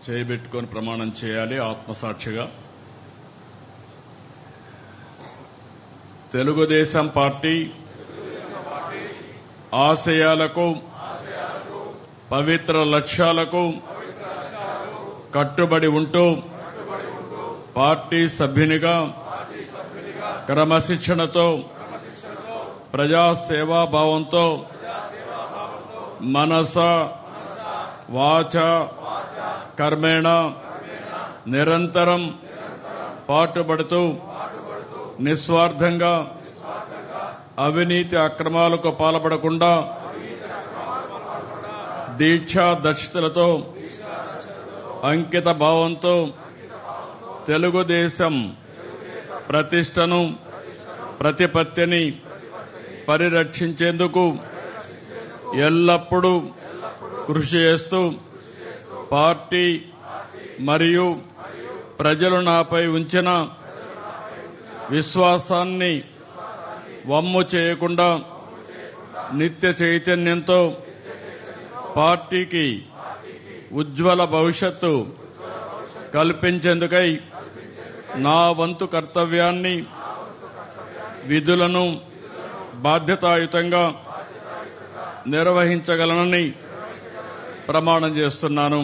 చేయబెట్టుకొని ప్రమాణం చేయాలి ఆత్మసాక్షిగా. తెలుగుదేశం పార్టీ ఆశయాలకు పవిత్ర లక్ష్యాలకు కట్టుబడి ఉంటూ పార్టీ సభ్యునిగా క్రమశిక్షణతో ప్రజాసేవాభావంతో మనస వాచ కర్మేణ నిరంతరం పాటుపడుతూ నిస్వార్థంగా అవినీతి అక్రమాలకు పాల్పడకుండా దీక్షా దక్షతలతో అంకిత భావంతో తెలుగుదేశం ప్రతిష్టను ప్రతిపత్తిని పరిరక్షించేందుకు ఎల్లప్పుడూ కృషి చేస్తూ పార్టీ మరియు ప్రజలు నాపై ఉంచిన విశ్వాసాన్ని వమ్ము చేయకుండా నిత్య చైతన్యంతో పార్టీకి ఉజ్వల భవిష్యత్తు కల్పించేందుకై నా వంతు కర్తవ్యాన్ని విధులను బాధ్యతాయుతంగా నిర్వహించగలనని ప్రమాణం చేస్తున్నాను.